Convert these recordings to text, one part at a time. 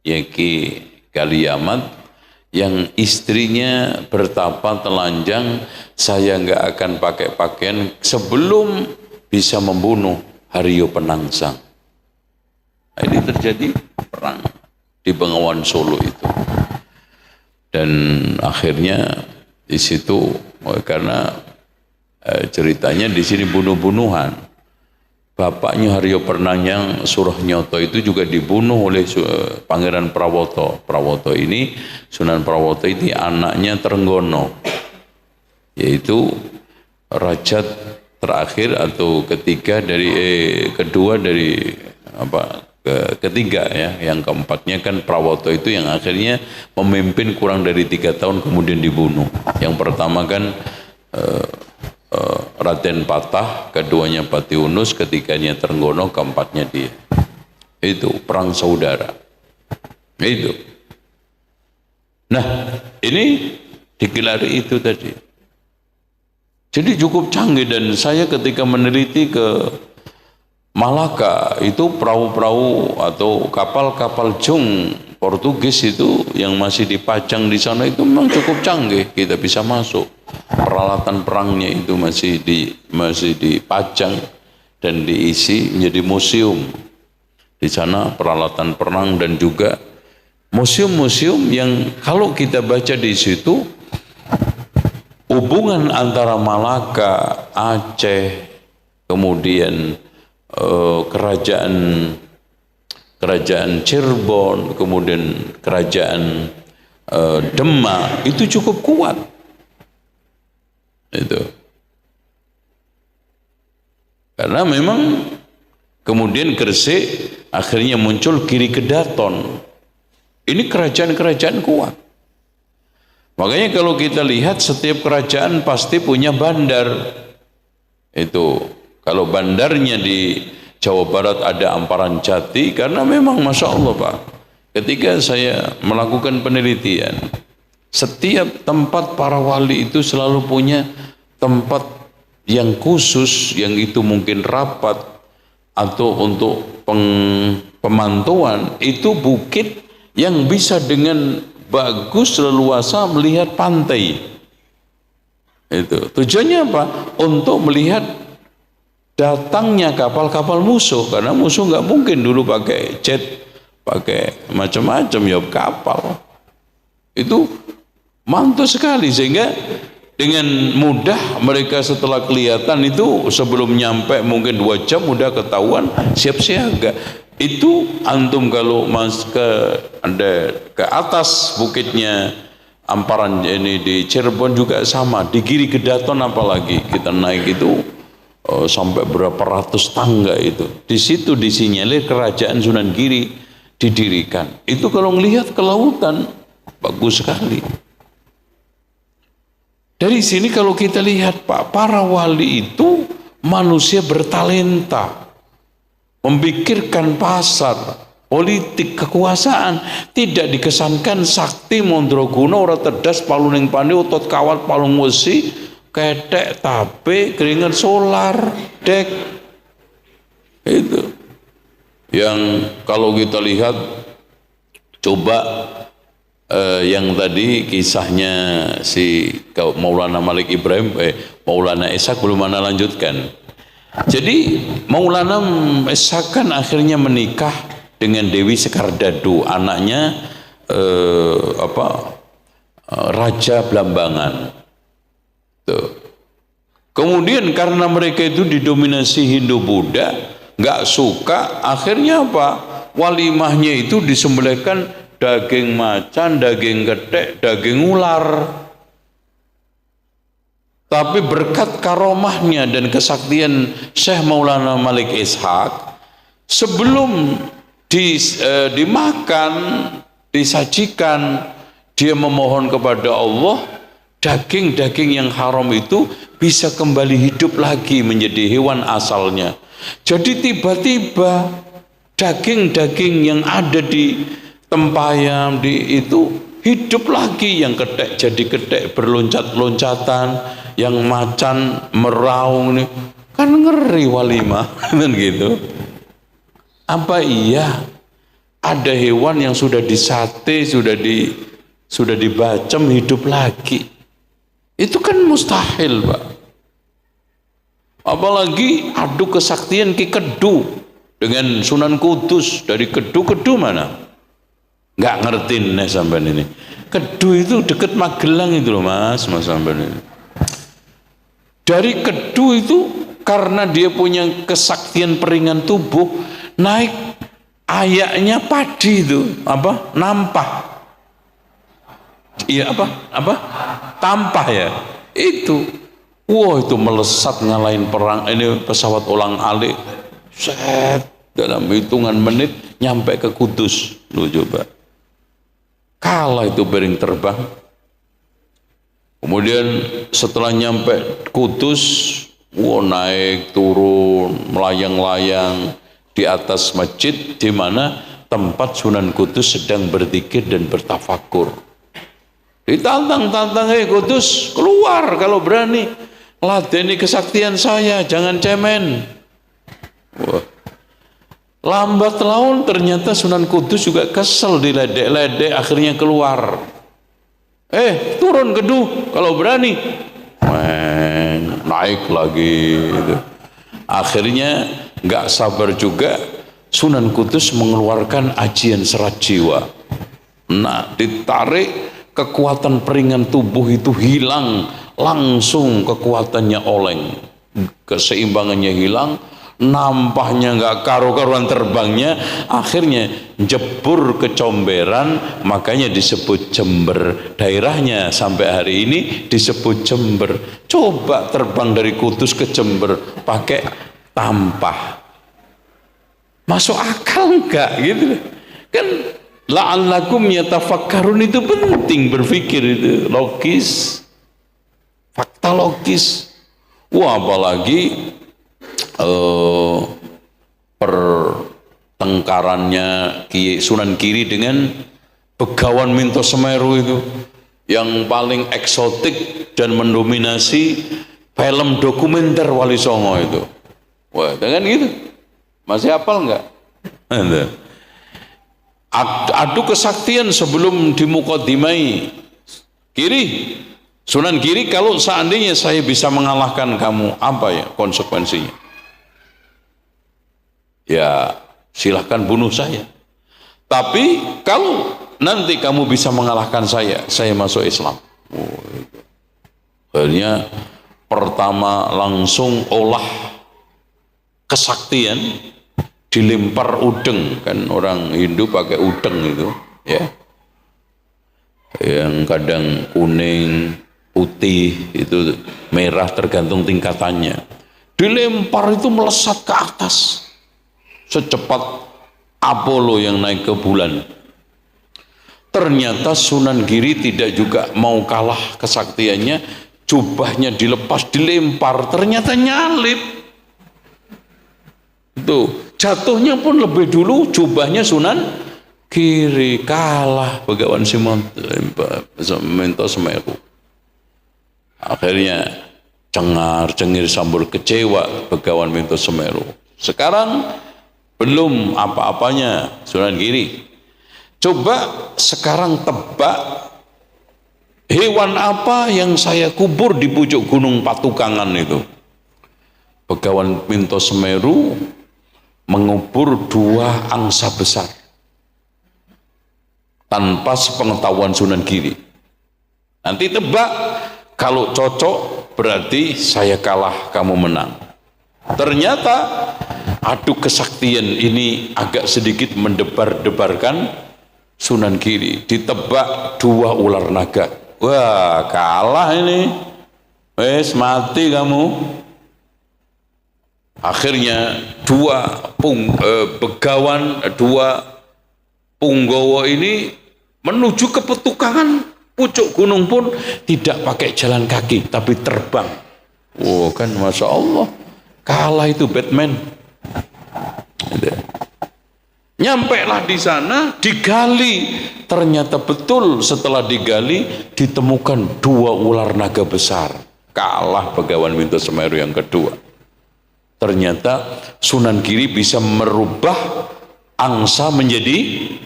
Yeki Kaliamat, yang istrinya bertapa telanjang, saya nggak akan pakai pakaian sebelum bisa membunuh Haryo Penangsang. Nah, ini terjadi perang di Bengawan Solo itu, dan akhirnya di situ karena ceritanya di sini bunuh-bunuhan. Bapaknya Haryo Penangsang Suronyoto itu juga dibunuh oleh Pangeran Prawoto. Prawoto ini, Sunan Prawoto ini anaknya Trenggono, yaitu raja terakhir atau kedua dari ketiga ya, yang keempatnya kan Prawoto itu yang akhirnya memimpin kurang dari 3 tahun kemudian dibunuh. Yang pertama kan Raden Patah, keduanya Patiunus, ketiganya Trenggono, keempatnya dia. Itu perang saudara. Itu. Nah, ini digelari itu tadi. Jadi cukup canggih, dan saya ketika meneliti ke Malaka itu perahu-perahu atau kapal-kapal jung Portugis itu yang masih dipajang di sana itu memang cukup canggih, kita bisa masuk. Peralatan perangnya itu masih dipajang dan diisi menjadi museum. Di sana peralatan perang dan juga museum-museum yang kalau kita baca di situ hubungan antara Malaka, Aceh, kemudian kerajaan Cirebon, kemudian kerajaan Demak itu cukup kuat. Itu karena memang kemudian Gresik akhirnya muncul Giri Kedaton. Ini kerajaan-kerajaan kuat. Makanya kalau kita lihat setiap kerajaan pasti punya bandar. Itu kalau bandarnya di Jawa Barat ada Amparan Jati, karena memang Masya Allah Pak, ketika saya melakukan penelitian, setiap tempat para wali itu selalu punya tempat yang khusus, yang itu mungkin rapat atau untuk pemantauan, itu bukit yang bisa dengan bagus leluasa melihat pantai. Itu tujuannya apa? Untuk melihat datangnya kapal-kapal musuh, karena musuh nggak mungkin dulu pakai jet, pakai macam-macam ya kapal. Itu mantul sekali, sehingga dengan mudah mereka setelah kelihatan itu sebelum nyampe mungkin 2 jam udah ketahuan, siap siaga. Itu antum kalau ke atas bukitnya Amparan ini di Cirebon juga sama, di Giri Kedaton apalagi kita naik itu sampai berapa ratus tangga itu. Di situ disinyalir kerajaan Sunan Giri didirikan. Itu kalau melihat ke lautan bagus sekali. Dari sini kalau kita lihat Pak, para wali itu manusia bertalenta, memikirkan pasar, politik, kekuasaan, tidak dikesankan sakti mondroguno ora terdas paluning pandi otot kawat palung wesi ketek tape keringat solar dek. Itu yang kalau kita lihat coba yang tadi kisahnya si Maulana Malik Ibrahim, Maulana Ishaq belum mana lanjutkan. Jadi Maulana Ishaq kan akhirnya menikah dengan Dewi Sekardadu, anaknya Raja Blambangan. Tuh. Kemudian karena mereka itu didominasi Hindu-Buddha, nggak suka, akhirnya apa? Walimahnya itu disembelihkan daging macan, daging getek, daging ular. Tapi berkat karomahnya dan kesaktian Syekh Maulana Malik Ishaq, sebelum dimakan, disajikan, dia memohon kepada Allah, daging-daging yang haram itu bisa kembali hidup lagi menjadi hewan asalnya. Jadi tiba-tiba daging-daging yang ada di tempayam itu hidup lagi, yang ketek jadi ketek berloncat-loncatan, yang macan meraung nih. Kan ngeri walimah kan gitu. Apa iya ada hewan yang sudah disate, sudah dibacem hidup lagi. Itu kan mustahil, Pak. Apalagi adu kesaktian Ki Kedu dengan Sunan Kudus. Dari Kedu mana? Nggak ngerti nih sampean ini. Kedu itu deket Magelang itu loh, Mas sampean ini. Dari Kedu itu karena dia punya kesaktian peringan tubuh, naik ayaknya padi itu apa? Nampah. Iya apa? Tampah ya. Itu. Wah, itu melesat ngalahin perang ini pesawat ulang-alik. Set, dalam hitungan menit nyampe ke Kudus. Lu coba. Kalah itu piring terbang. Kemudian setelah nyampe Kudus, wah, naik turun melayang-layang di atas masjid di mana tempat Sunan Kudus sedang berzikir dan bertafakur. Ditantang-tantang, Kudus keluar kalau berani, ladeni kesaktian saya, jangan cemen. Wah, lambat laun ternyata Sunan Kudus juga kesel, diledek-ledek, akhirnya keluar. Turun Kedu kalau berani. Naik lagi gitu. Akhirnya nggak sabar juga Sunan Kudus mengeluarkan ajian serat jiwa. Nah, ditarik, kekuatan peringan tubuh itu hilang, langsung kekuatannya oleng, keseimbangannya hilang, nampahnya nggak karu-karuan terbangnya, akhirnya jebur ke Comberan, makanya disebut Jember. Daerahnya sampai hari ini disebut Jember. Coba terbang dari Kudus ke Jember pakai tampah, masuk akal enggak gitu kan? La'allakum yatafakkarun itu penting, berpikir itu logis, fakta logis. Wah, apalagi pertengkarannya Sunan Giri dengan Begawan Minto Semeru itu yang paling eksotik dan mendominasi film dokumenter Wali Songo itu. Wah, dengan gitu masih hafal enggak? Adu kesaktian sebelum dimukadimai Sunan Giri, kalau seandainya saya bisa mengalahkan kamu, apa ya konsekuensinya? Ya silahkan bunuh saya. Tapi kalau nanti kamu bisa mengalahkan saya masuk Islam. Akhirnya pertama langsung olah kesaktian, dilempar udeng, kan orang Hindu pakai udeng itu ya, yang kadang kuning, putih, itu merah tergantung tingkatannya. Dilempar itu melesat ke atas secepat Apollo yang naik ke bulan. Ternyata Sunan Giri tidak juga mau kalah kesaktiannya, jubahnya dilepas, dilempar, ternyata nyalip. Tuh, jatuhnya pun lebih dulu, jubahnya Sunan Giri, kalah Begawan Minto Semeru. Akhirnya cengar-cengir sambur kecewa Begawan Minto Semeru. Sekarang belum apa-apanya Sunan Giri. Coba sekarang tebak hewan apa yang saya kubur di pucuk gunung Patukangan itu. Begawan Minto Semeru mengubur 2 angsa besar tanpa sepengetahuan Sunan Giri. Nanti tebak, kalau cocok berarti saya kalah, kamu menang. Ternyata adu kesaktian ini agak sedikit mendebar-debarkan Sunan Giri. Ditebak 2 ular naga. Wah, kalah ini, wes mati kamu. Akhirnya 2 begawan, 2 punggawa ini menuju ke Petukangan pucuk gunung pun tidak pakai jalan kaki tapi terbang. Wah, kan Masya Allah, kalah itu Batman. Nyampe lah di sana, digali, ternyata betul setelah digali ditemukan 2 ular naga besar. Kalah Begawan Minto Semeru yang kedua. Ternyata Sunan Giri bisa merubah angsa menjadi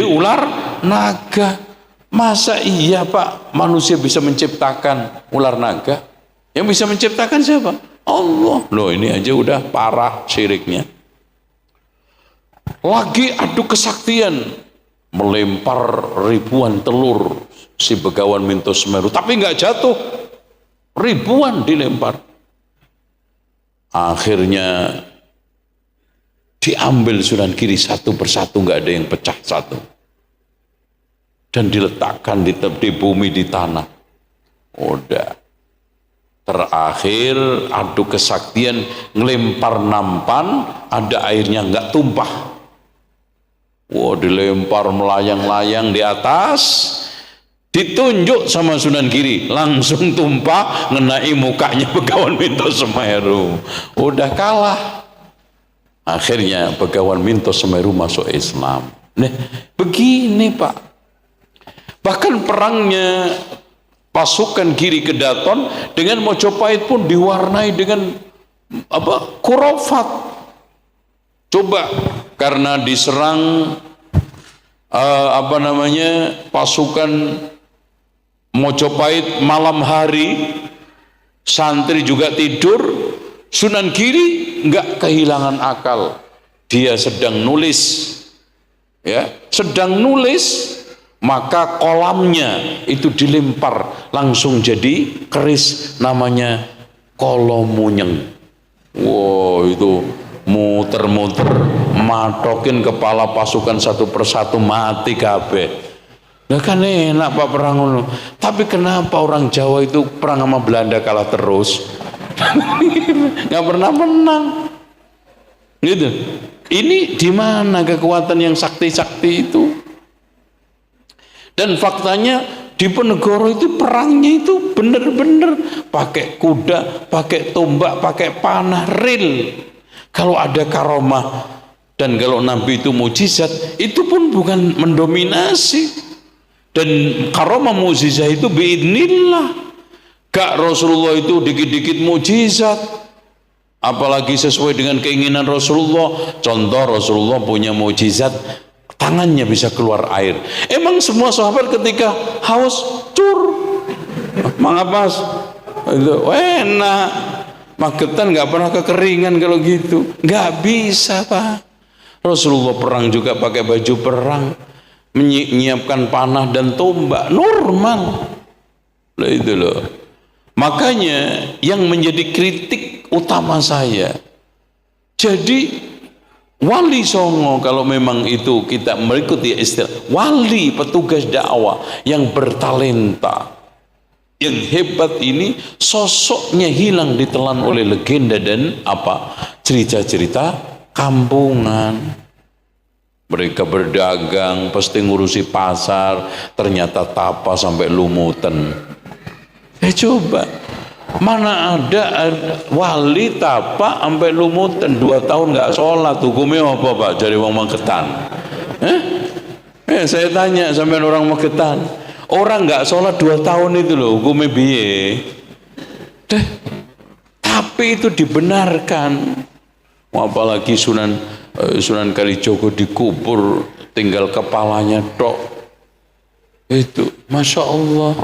ular naga. Masa iya Pak manusia bisa menciptakan ular naga? Yang bisa menciptakan siapa? Allah. Loh, ini aja udah parah syiriknya. Lagi adu kesaktian, melempar ribuan telur si Begawan Minto Semeru, tapi nggak jatuh, ribuan dilempar. Akhirnya diambil Sunan Giri satu persatu, nggak ada yang pecah satu, dan diletakkan di bumi, di tanah. Udah. Terakhir adu kesaktian, ngelempar nampan, ada airnya nggak tumpah. Wah, dilempar melayang-layang di atas, ditunjuk sama Sunan Giri, langsung tumpah ngenai mukanya Begawan Minto Semeru. Udah kalah. Akhirnya Begawan Minto Semeru masuk Islam. Nah, begini Pak. Bahkan perangnya pasukan Giri Kedaton dengan Mojopahit pun diwarnai dengan khurafat. Coba, karena diserang pasukan Mojopahit malam hari, santri juga tidur, Sunan Giri nggak kehilangan akal. Dia sedang nulis, ya, maka kolamnya itu dilempar, langsung jadi keris, namanya Kolomunyeng. Wow, itu muter-muter, matokin kepala pasukan satu persatu, mati kabeh. Nah kan enak Pak perang ngono. Tapi kenapa orang Jawa itu perang sama Belanda kalah terus? Nggak pernah menang. Gitu. Ini di mana kekuatan yang sakti-sakti itu? Dan faktanya Diponegoro itu perangnya itu bener-bener pakai kuda, pakai tombak, pakai panah, ril. Kalau ada karomah dan kalau Nabi itu mujizat, itu pun bukan mendominasi. Dan karomah mujizat itu biidnillah. Gak Rasulullah itu dikit-dikit mujizat, apalagi sesuai dengan keinginan Rasulullah. Contoh, Rasulullah punya mujizat, tangannya bisa keluar air. Emang semua sahabat ketika haus, mangapas itu enak, magetan, nggak pernah kekeringan. Kalau gitu nggak bisa Pak. Rasulullah perang juga pakai baju perang, menyiapkan panah dan tombak, normal lah itu loh. Makanya yang menjadi kritik utama saya, jadi Wali Songo, kalau memang itu kita mengikuti istilah wali, petugas dakwah yang bertalenta, yang hebat ini, sosoknya hilang ditelan oleh legenda dan cerita-cerita kampungan. Mereka berdagang, pasti ngurusi pasar, ternyata tapa sampai lumutan. Coba, mana ada wali tapa sampai lumutan 2 tahun nggak sholat, hukumnya apa Pak? Jadi wong Magetan. Saya tanya sampai orang Magetan, orang nggak sholat 2 tahun itu loh, hukumnya biye? Tapi itu dibenarkan. Apalagi Sunan Kalijogo dikubur, tinggal kepalanya tok. Itu, masya Allah.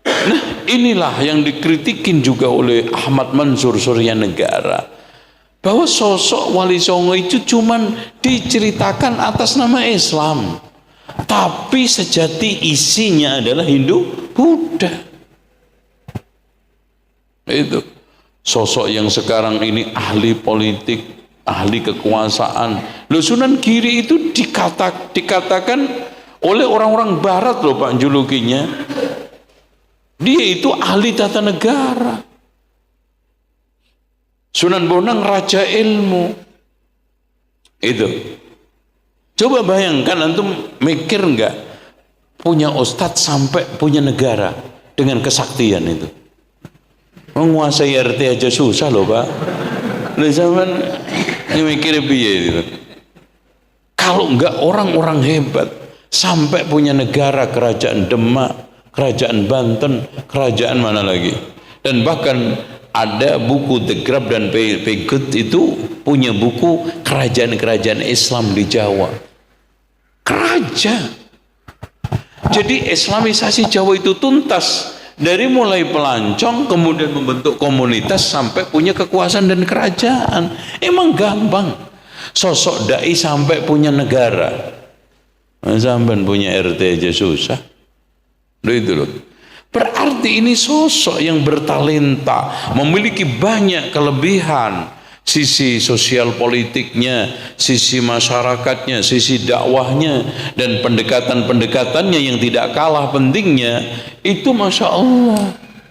Nah, inilah yang dikritikin juga oleh Ahmad Mansur Suryanegara, bahwa sosok Wali Songo itu cuman diceritakan atas nama Islam, tapi sejati isinya adalah Hindu Buddha. Itu sosok yang sekarang ini ahli politik, ahli kekuasaan. Loh, Sunan Giri itu dikatakan oleh orang-orang barat loh Pak julukinya, dia itu ahli tata negara. Sunan Bonang raja ilmu. Itu. Coba bayangkan, antum mikir enggak punya ustadz sampai punya negara dengan kesaktian itu. Menguasai RT aja susah loh Pak. Nah, zaman ini mikir piye gitu. Kalau enggak orang-orang hebat sampai punya negara, kerajaan Demak, kerajaan Banten, kerajaan mana lagi, dan bahkan ada buku The Grab dan Penggut itu punya buku kerajaan-kerajaan Islam di Jawa. Kerajaan. Jadi Islamisasi Jawa itu tuntas. Dari mulai pelancong, kemudian membentuk komunitas, sampai punya kekuasaan dan kerajaan. Emang gampang. Sosok dai sampai punya negara. Sampai punya RT aja susah. Itu loh. Berarti ini sosok yang bertalenta, memiliki banyak kelebihan, sisi sosial politiknya, sisi masyarakatnya, sisi dakwahnya, dan pendekatan-pendekatannya yang tidak kalah pentingnya, itu Masya Allah.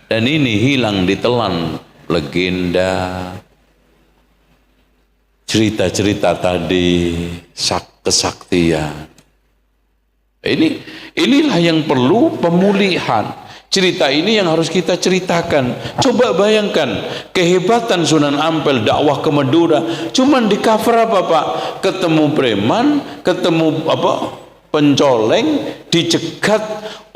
Dan ini hilang ditelan legenda, cerita-cerita tadi, kesaktian. Inilah yang perlu pemulihan. Cerita ini yang harus kita ceritakan. Coba bayangkan kehebatan Sunan Ampel dakwah ke Madura. Cuman di cover apa Pak? Ketemu preman, ketemu pencoleng, dicegat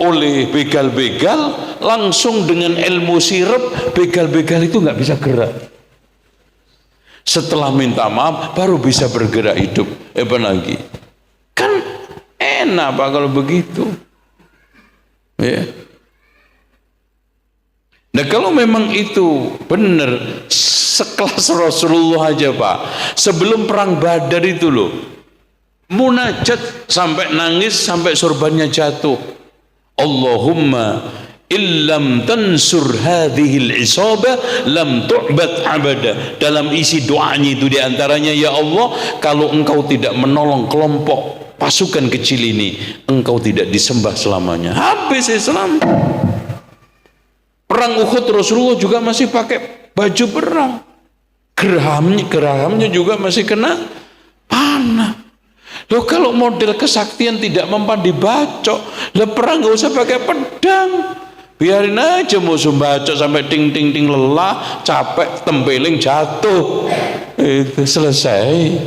oleh begal-begal, langsung dengan ilmu sirep, begal-begal itu nggak bisa gerak. Setelah minta maaf baru bisa bergerak hidup. Apa lagi? Kan enak Pak kalau begitu. Ya. Nah kalau memang itu benar sekelas Rasulullah aja Pak, sebelum perang Badar itu loh, munajat sampai nangis sampai sorbannya jatuh. Allahumma illam tansur hadhil isabah lam tu'bad abada. Dalam isi doanya itu diantaranya, ya Allah, kalau engkau tidak menolong kelompok pasukan kecil ini, engkau tidak disembah selamanya. Habis Islam. Perang Uhud Rasulullah juga masih pakai baju perang. Gerahamnya juga masih kena panah. Loh kalau model kesaktian tidak mempan dibacok, lah perang gak usah pakai pedang. Biarin aja musuh bacok sampai ting ting ting lelah, capek, tembeling jatuh. Itu selesai.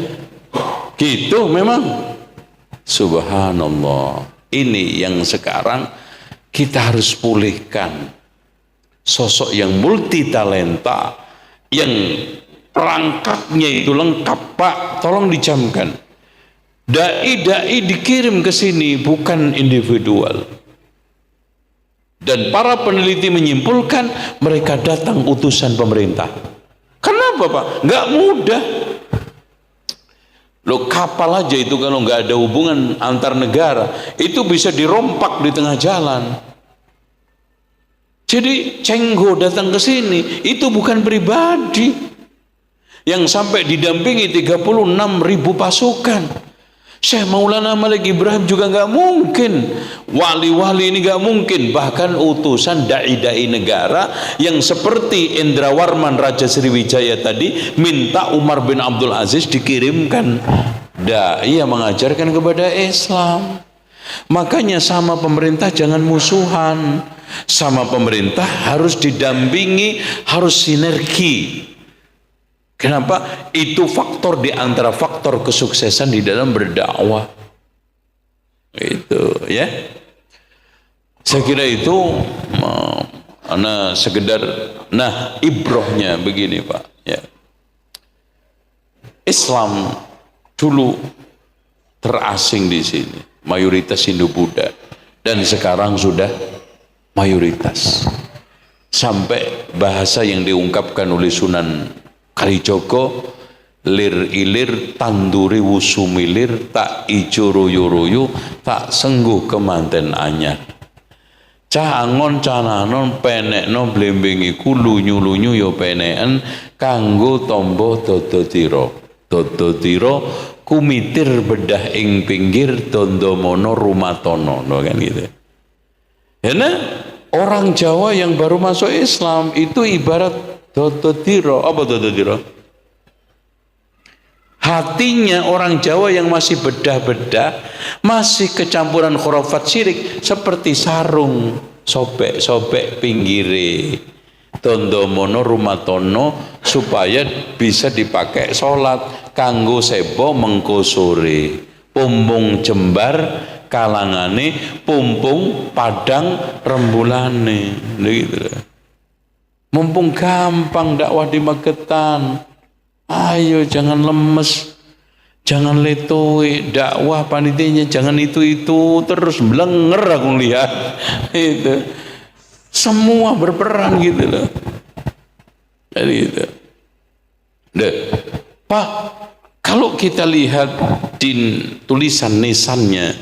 Gitu memang. Subhanallah. Ini yang sekarang kita harus pulihkan. Sosok yang multi talenta, yang perangkatnya itu lengkap Pak, tolong dicamkan. Dai-dai dikirim ke sini bukan individual. Dan para peneliti menyimpulkan mereka datang utusan pemerintah. Kenapa Pak? Nggak mudah. Loh kapal aja itu kalau nggak ada hubungan antar negara, itu bisa dirompak di tengah jalan. Jadi Cengho datang ke sini itu bukan pribadi yang sampai didampingi 36.000 pasukan. Syekh Maulana Malik Ibrahim juga nggak mungkin, wali-wali ini nggak mungkin, bahkan utusan dai-dai negara yang seperti Indra Warman Raja Sriwijaya tadi minta Umar bin Abdul Aziz dikirimkan dai yang mengajarkan kepada Islam. Makanya sama pemerintah jangan musuhan. Sama pemerintah harus didampingi, harus sinergi. Kenapa? Itu faktor di antara faktor kesuksesan di dalam berdakwah. Itu ya. Saya kira itu sekedar ibrohnya begini Pak ya. Islam dulu terasing di sini, mayoritas Hindu-Buddha, dan sekarang sudah mayoritas. Sampai bahasa yang diungkapkan oleh Sunan Kalijogo, lir ilir tanduri wusumilir tak ijo royo-royo tak sengguh kemanten anyar. Cah angon cananon penekno blembengi lunyu-lunyu yo peneken kanggo tombo dodotiro. Dodotiro kumitir bedah ing pinggir dondomono rumatono, kan gitu. Karena orang Jawa yang baru masuk Islam itu ibarat dodotiro. Apa dodotiro? Hatinya orang Jawa yang masih bedah-bedah, masih kecampuran khurafat syirik, seperti sarung, sobek-sobek pinggire. Dondomono rumatono supaya bisa dipakai sholat, kanggo sebo mengko sore, pumbung jembar kalangane, pumpung padang rembulane, gitu. Mumpung gampang dakwah di Magetan. Ayo jangan lemes. Jangan letoi, dakwah panitianya jangan itu terus belenger aku lihat. Itu. Semua berperan gitu loh. Jadi itu. Pak, kalau kita lihat di tulisan nisannya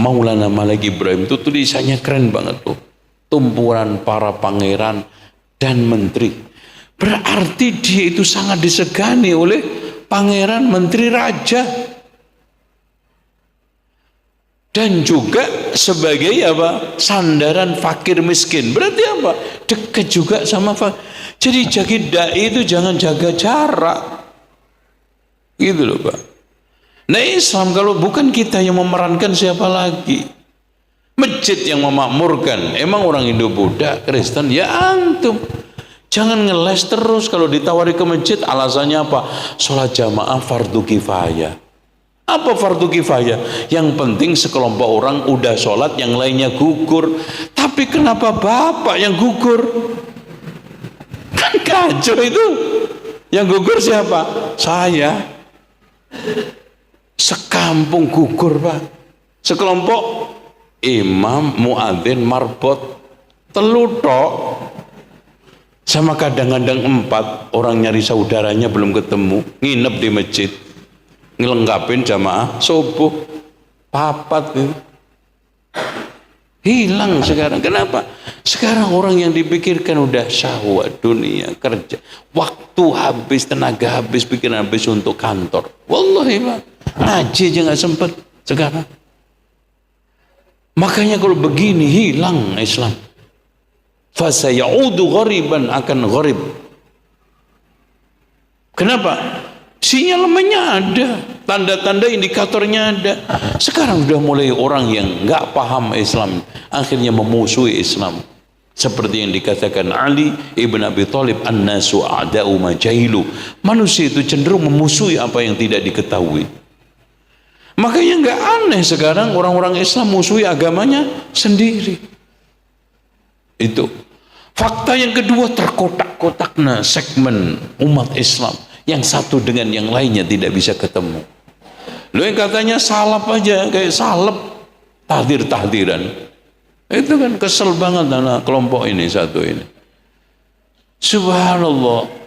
Maulana Malik Ibrahim itu tulisannya keren banget tuh. Tumpuan para pangeran dan menteri. Berarti dia itu sangat disegani oleh pangeran, menteri, raja. Dan juga sebagai apa? Sandaran fakir miskin. Berarti apa? Dekat juga sama fakir. Jadi jadi dai itu jangan jaga jarak. Gitu loh Pak. Nah Islam kalau bukan kita yang memerankan siapa lagi? Masjid yang memakmurkan. Emang orang Hindu, Buddha, Kristen? Ya antum. Jangan ngeles terus kalau ditawari ke masjid alasannya apa? Sholat jamaah fardu kifayah. Apa fardu kifayah? Yang penting sekelompok orang udah sholat, yang lainnya gugur. Tapi kenapa bapak yang gugur? Kan kacau itu. Yang gugur siapa? Saya. Sekampung gugur Pak. Sekelompok imam, muadzin, marbot, telu tok. Sama kadang-kadang 4 orang nyari saudaranya belum ketemu, nginep di masjid, ngelengkapin jamaah subuh, papat gitu. Hilang sekarang. Kenapa? Sekarang orang yang dipikirkan udah syahwat dunia, kerja, waktu habis, tenaga habis, pikiran habis untuk kantor. Wallahi Pak, ngaji aja nggak sempet sekarang. Makanya kalau begini hilang Islam. Fasayaudu ghariban, akan gharib. Kenapa? Sinyalemennya ada, tanda-tanda indikatornya ada. Sekarang sudah mulai orang yang nggak paham Islam akhirnya memusuhi Islam. Seperti yang dikatakan Ali ibn Abi Thalib, an-nasu a'da'u ma jahilu. Manusia itu cenderung memusuhi apa yang tidak diketahui. Makanya nggak aneh sekarang orang-orang Islam musuhi agamanya sendiri. Itu. Fakta yang kedua, terkotak-kotaknya segmen umat Islam. Yang satu dengan yang lainnya tidak bisa ketemu. Lo yang katanya salap aja, kayak salep, tahdir-tahdiran. Itu kan kesel banget anak kelompok ini satu ini. Subhanallah.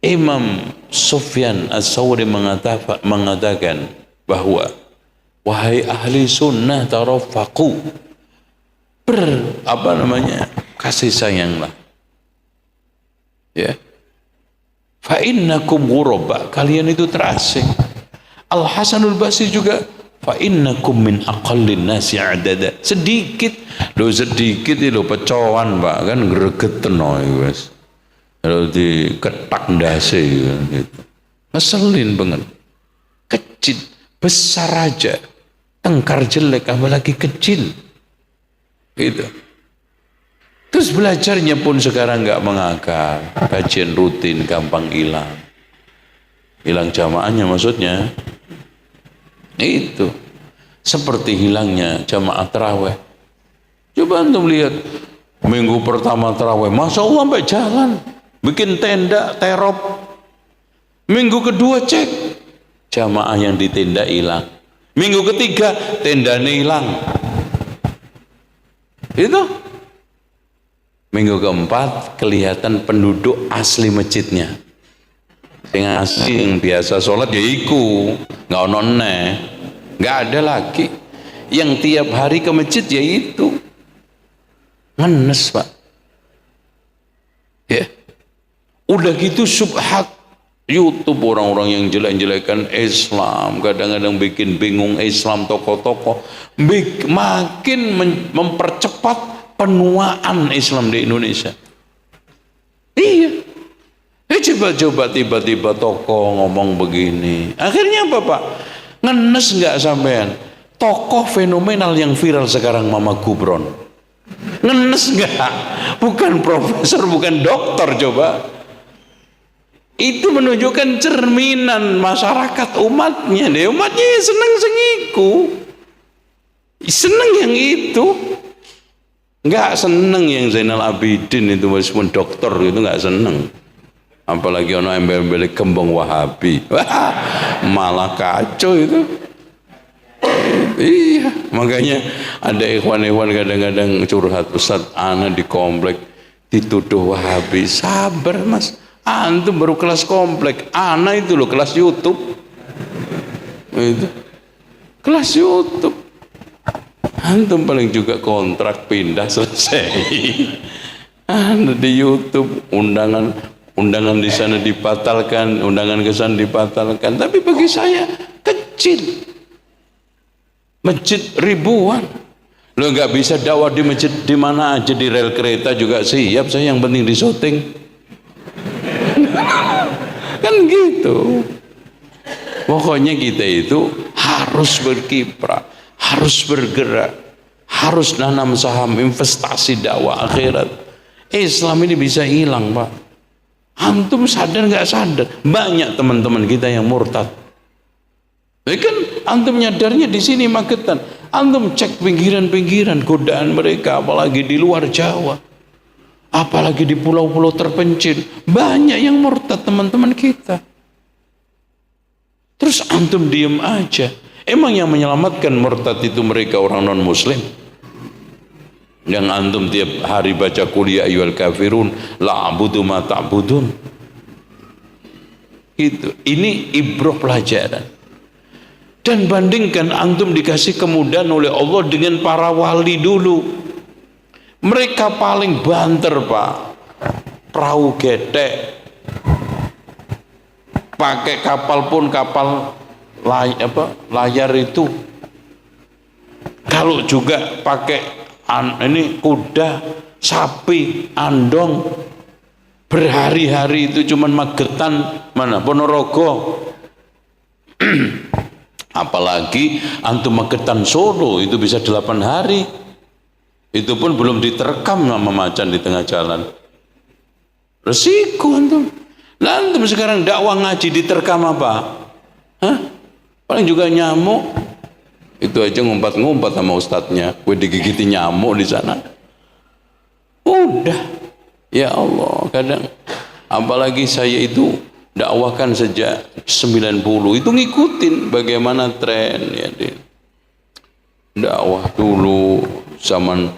Imam Sufyan As-Sawri mengatakan bahwa wahai ahli sunnah tarafaqu, kasih sayanglah, ya. Fa innakum ghuraba, kalian itu terasing. Al Hasanul Basri juga fa innakum min aqallin nasi adada, sedikit itu pecoan Pak, kan gregeten wis. Kalau diketak ndase gitu. Ngeselin banget. Kecil, besar aja. Tengkar jelek apalagi kecil. Gitu. Terus belajarnya pun sekarang nggak mengakar, kajian rutin gampang hilang jamaahnya maksudnya. Itu seperti hilangnya jamaah tarawih. Coba antum lihat minggu pertama tarawih, masya Allah sampai jalan, bikin tenda terop. Minggu kedua cek jamaah yang di tenda hilang. Minggu ketiga tendanya hilang. Itu. Minggu keempat kelihatan penduduk asli masjidnya. Yang asli yang biasa sholat ya iku, nggak ono neh, nggak ada lagi. Yang tiap hari ke masjid ya itu, ngenes Pak. Ya, udah gitu subhat YouTube orang-orang yang jelek-jelekan Islam, kadang-kadang bikin bingung Islam, tokoh-tokoh, makin mempercepat penuaan Islam di Indonesia. Iya. Coba-coba tiba-tiba tokoh ngomong begini. Akhirnya apa Pak? Ngenes nggak sampean? Tokoh fenomenal yang viral sekarang Mama Gubron. Ngenes nggak? Bukan profesor, bukan dokter coba. Itu menunjukkan cerminan masyarakat umatnya. Umatnya seneng sengiku. Seneng yang itu. Nggak seneng yang Zainal Abidin itu meskipun dokter itu nggak seneng. Apalagi orang embel-embel kembang Wahabi. Wah, malah kacau itu. Iya, makanya ada ikhwan-ikhwan kadang-kadang curhat, Ustaz, ana di komplek dituduh Wahabi. Sabar Mas, antum baru kelas komplek, ana itu loh kelas YouTube. Itu kelas YouTube. Antum paling juga kontrak pindah selesai. Ana di YouTube, undangan di sana dibatalkan, undangan ke sana dibatalkan. Tapi bagi saya kecil. Masjid ribuan. Lo nggak bisa dakwah di masjid di mana aja, di rel kereta juga siap. Saya yang penting di syuting. Kan gitu. Pokoknya kita itu harus berkiprah, harus bergerak, harus nanam saham, investasi dakwah akhirat. Islam ini bisa hilang, Pak. Antum sadar nggak sadar? Banyak teman-teman kita yang murtad. Kan antum nyadarnya di sini Magetan. Antum cek pinggiran-pinggiran godaan mereka, apalagi di luar Jawa, apalagi di pulau-pulau terpencil, banyak yang murtad teman-teman kita. Terus antum diem aja. Emang yang menyelamatkan murtad itu mereka orang non muslim? Yang antum tiap hari baca kuliah ayyuhal kafirun la a'budu ma ta'budun. Itu. Ini ibrah pelajaran. Dan bandingkan antum dikasih kemudahan oleh Allah dengan para wali dulu. Mereka paling banter, Pak. Perahu getek. Pakai kapal pun kapal layar itu. Kalau juga pakai ini kuda, sapi, andong. Berhari-hari itu cuman Magetan, mana? Ponorogo. Apalagi antum Magetan Solo itu bisa 8 hari. Itu pun belum diterkam sama macan di tengah jalan. Resiko antum. Lah antum sekarang dakwah ngaji diterkam apa? Hah? Paling juga nyamuk. Itu aja ngumpat-ngumpat sama ustadznya. Gue digigiti nyamuk di sana. Udah. Ya Allah, kadang apalagi saya itu dakwahkan sejak 90 itu ngikutin bagaimana tren ya di dakwah dulu zaman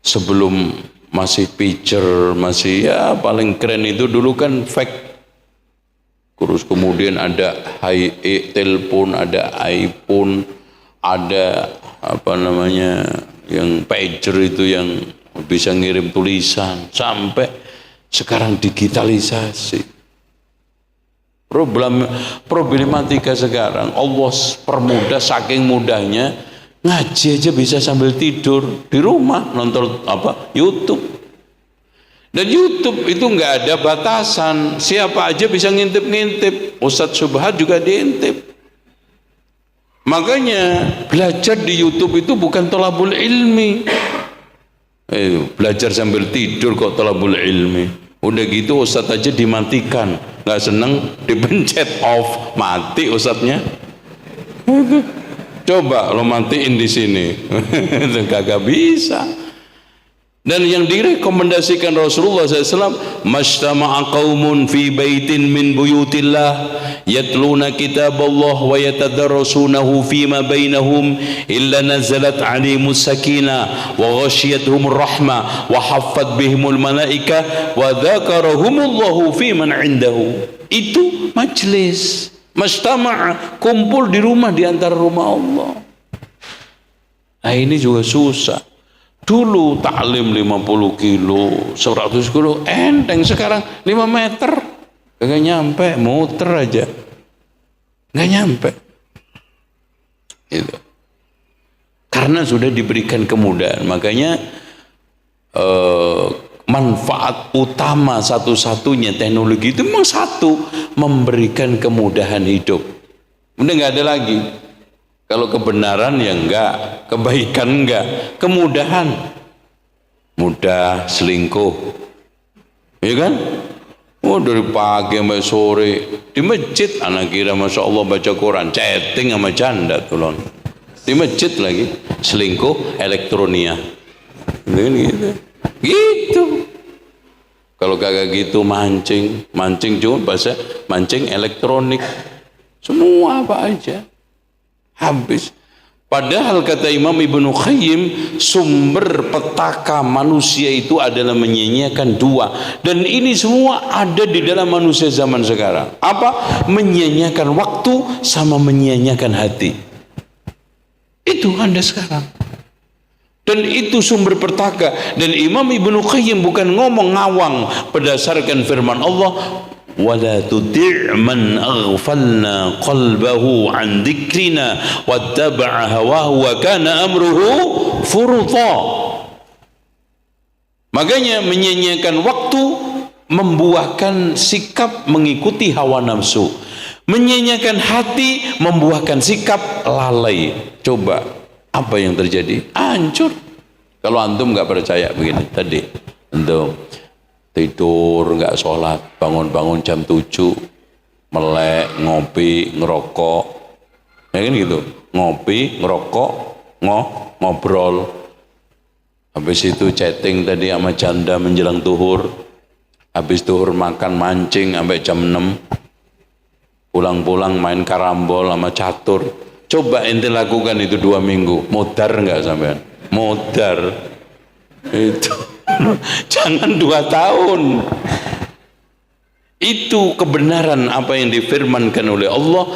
sebelum masih picture, masih ya paling keren itu dulu kan fake. Terus kemudian ada telepon, ada iPhone, ada apa namanya yang pager itu yang bisa ngirim tulisan, sampai sekarang digitalisasi. Problematika sekarang Allah permudah, saking mudahnya ngaji aja bisa sambil tidur di rumah nonton YouTube. Dan YouTube itu nggak ada batasan, siapa aja bisa ngintip-ngintip. Ustadz Subhat juga diintip. Makanya belajar di YouTube itu bukan thalabul ilmi. Belajar sambil tidur kok thalabul ilmi. Udah gitu ustadz aja dimatikan, nggak seneng dipencet off, mati ustadznya. Coba lo matiin di sini, kagak bisa. Dan yang direkomendasikan Rasulullah SAW, mashtama'a qaumun fi baitin min buyutillah yatluna kitaballah wa yatadarrasunahu fima bainahum illa nazalat alimus sakinah wa ghashiyatuhumur rahmah wa haffat bihimul malaika wa dzakarahumullahu fiman indahu. Itu majlis mashtama'a, kumpul di rumah, di antara rumah Allah. Nah ini juga susah. Dulu taklim 50 kilo, 100 kilo, enteng. Sekarang 5 meter, gak nyampe, muter aja. Gak nyampe. Itu. Karena sudah diberikan kemudahan. Makanya manfaat utama satu-satunya teknologi itu memang satu, memberikan kemudahan hidup. Udah gak ada lagi. Kalau kebenaran ya enggak, kebaikan enggak, kemudahan. Mudah selingkuh. Ya kan? Oh dari pagi sampai sore di masjid anak kira Masya Allah baca Quran, chatting sama janda tulon. Di masjid lagi selingkuh elektronia. gitu. Gitu. Kalau kagak gitu mancing cuma bahasa mancing elektronik. Semua apa aja. Habis. Padahal kata Imam Ibnu Qayyim, sumber petaka manusia itu adalah menyia-nyiakan dua. Dan ini semua ada di dalam manusia zaman sekarang. Apa? Menyia-nyiakan waktu sama menyia-nyiakan hati. Itu Anda sekarang. Dan itu sumber petaka. Dan Imam Ibnu Qayyim bukan ngomong ngawang berdasarkan firman Allah, وَلَا تُطِعْ مَنْ أَغْفَلْنَا قَلْبَهُ عَنْ ذِكْرِنَا وَاتَّبَعَ هَوَاهُ وَكَانَ أَمْرُهُ فُرُطًا. Makanya menyia-nyiakan waktu membuahkan sikap mengikuti hawa nafsu. Menyia-nyiakan hati membuahkan sikap lalai. Coba apa yang terjadi? Hancur. Kalau antum nggak percaya begini tadi, antum tidur nggak sholat, bangun-bangun jam 7, melek, ngopi, ngerokok, ya kan gitu, ngopi, ngerokok, ngobrol, habis itu chatting tadi sama janda menjelang duhur, habis duhur makan mancing sampai jam 6, pulang-pulang main karambol sama catur. Coba ente lakukan itu 2 minggu, modar nggak sampean? Modar itu. Jangan 2 tahun. Itu kebenaran apa yang difirmankan oleh Allah,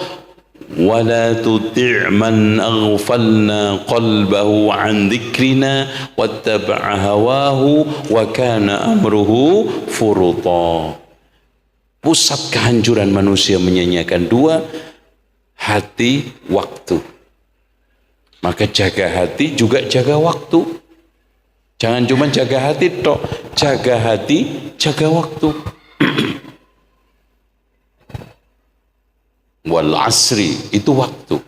wala tuti' man aghfalna qalbahu an dzikrina wattaba'a hawahu wa kana amruhu furuta. Pusat kehancuran manusia menyanyiakan 2, hati, waktu. Maka jaga hati juga jaga waktu. Jangan cuma jaga hati tok, jaga hati, jaga waktu. Wal asri, itu waktu.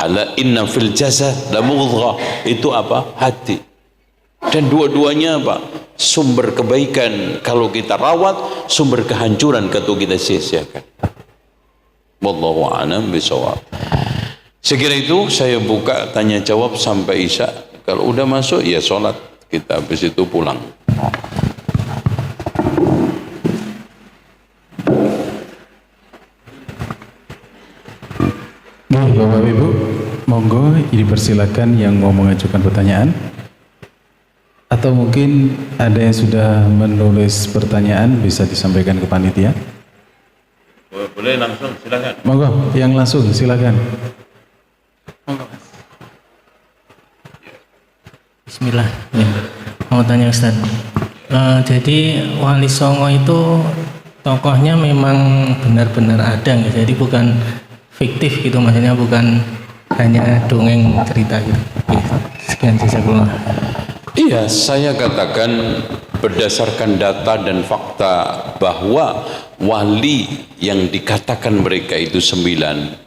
Ala inna fil jasad la mudghah, itu apa? Hati. Dan dua-duanya apa? Sumber kebaikan kalau kita rawat, sumber kehancuran kalau kita sia-siakan. Wallahu a'lam bishawab. Sekira itu saya buka tanya jawab sampai Isya. Kalau udah masuk ya sholat, kita habis itu pulang. Baik Bapak Ibu, monggo dipersilakan yang mau mengajukan pertanyaan. Atau mungkin ada yang sudah menulis pertanyaan bisa disampaikan ke panitia. Boleh langsung, silakan. Monggo, yang langsung silakan. Monggo. Bismillah, ya. Mau tanya Ustaz. Jadi Wali Songo itu tokohnya memang benar-benar ada nggak? Jadi bukan fiktif gitu, maksudnya bukan hanya dongeng cerita gitu. Oke, sekian jazakallah. Iya, saya katakan berdasarkan data dan fakta bahwa wali yang dikatakan mereka itu 9.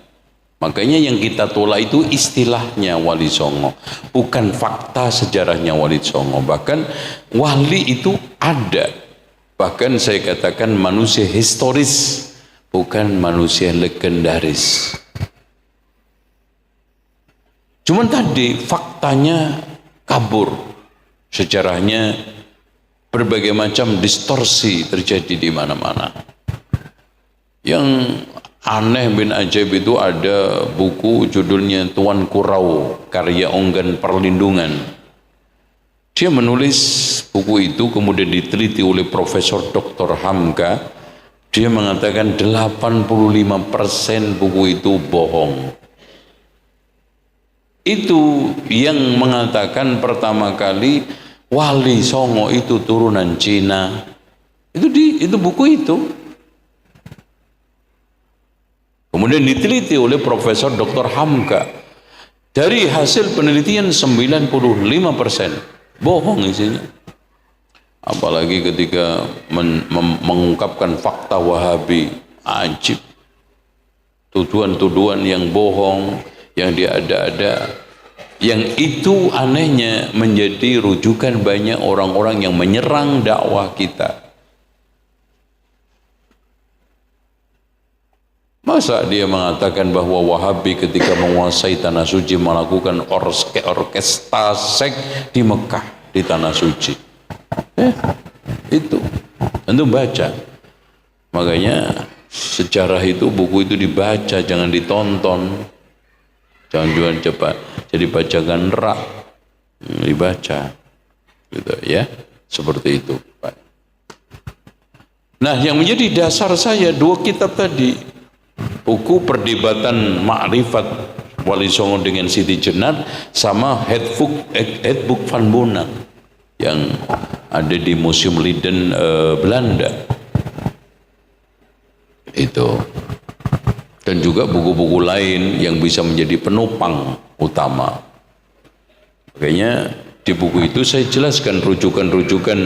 Makanya yang kita tolak itu istilahnya Wali Songo, bukan fakta sejarahnya Wali Songo. Bahkan wali itu ada. Bahkan saya katakan manusia historis, bukan manusia legendaris. Cuman tadi faktanya kabur. Sejarahnya berbagai macam distorsi terjadi di mana-mana. Yang aneh bin ajaib itu ada buku judulnya Tuan Kurau, karya Onggan Perlindungan. Dia menulis buku itu kemudian diteliti oleh Profesor Dr. Hamka. Dia mengatakan 85% buku itu bohong. Itu yang mengatakan pertama kali Wali Songo itu turunan Cina. Itu buku itu. Kemudian diteliti oleh Profesor Dr. Hamka. Dari hasil penelitian 95% bohong isinya. Apalagi ketika mengungkapkan fakta Wahabi, ajib. Tuduhan-tuduhan yang bohong, yang diada-ada. Yang itu anehnya menjadi rujukan banyak orang-orang yang menyerang dakwah kita. Masa dia mengatakan bahwa Wahabi ketika menguasai tanah suci melakukan orkestra seks di Mekah, di tanah suci. Itu tentu baca. Makanya sejarah itu, buku itu dibaca, jangan ditonton, jangan cepat jadi bacakan rak, dibaca, gitu ya, seperti itu, Pak. Nah, yang menjadi dasar saya dua kitab tadi, buku Perdebatan Ma'rifat Wali Songo dengan Siti Jenar, sama Handbook Van Bonang yang ada di Museum Leiden, Belanda. Itu. Dan juga buku-buku lain yang bisa menjadi penopang utama. Makanya di buku itu saya jelaskan rujukan-rujukan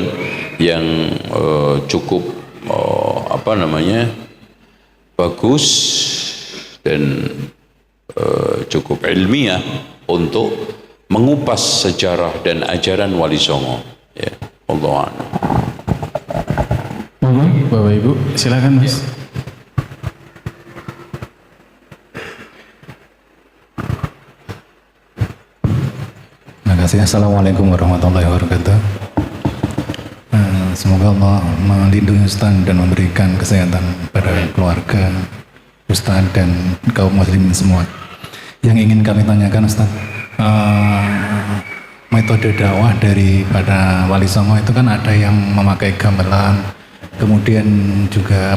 yang cukup bagus dan cukup ilmiah untuk mengupas sejarah dan ajaran Wali Songo. Ya, Allah. Bapak Ibu, silakan Mas. Terima kasih. Assalamualaikum warahmatullahi wabarakatuh. Semoga Allah melindungi Ustaz dan memberikan kesehatan pada keluarga Ustaz dan kaum muslimin semua. Yang ingin kami tanyakan Ustaz, metode dakwah daripada Wali Songo itu kan ada yang memakai gamelan, kemudian juga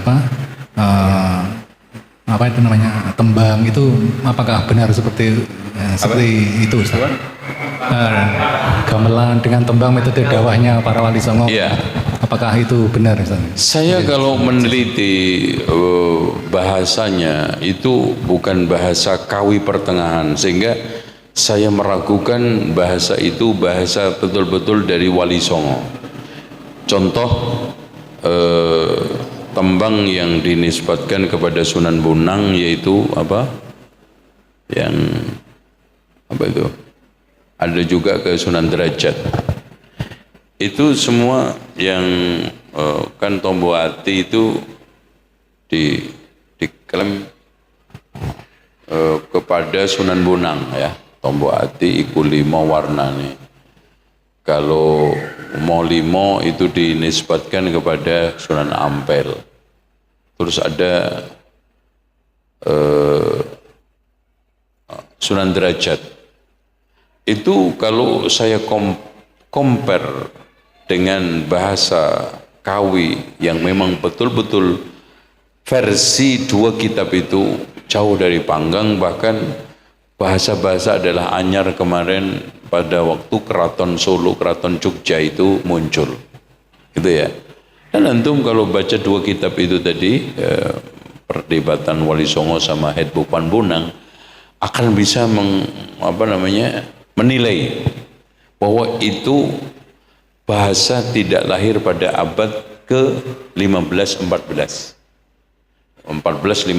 tembang, itu apakah benar seperti itu Ustaz? Gamelan dengan tembang, metode dakwahnya para Wali Songo. Iya. Apakah itu benar Ustaz? Saya kalau meneliti bahasanya itu bukan bahasa Kawi pertengahan, sehingga saya meragukan bahasa itu bahasa betul-betul dari Wali Songo. Contoh tembang yang dinisbatkan kepada Sunan Bonang yaitu ada juga ke Sunan Derajat. Itu semua yang kan Tombo Ati itu diklaim kepada Sunan Bonang ya. Tombo Ati iku limo warnane. Kalau mau limo itu dinisbatkan kepada Sunan Ampel. Terus ada Sunan Derajat. Itu kalau saya compare dengan bahasa Kawi yang memang betul-betul versi dua kitab itu jauh dari panggang, bahkan bahasa-bahasa adalah anyar kemarin pada waktu Keraton Solo, Keraton Jogja itu muncul, gitu ya. Dan antum kalau baca dua kitab itu tadi, Perdebatan Wali Songo sama Handbook Van Bonang, akan bisa menilai bahwa itu bahasa tidak lahir pada abad ke-15, 14, 15,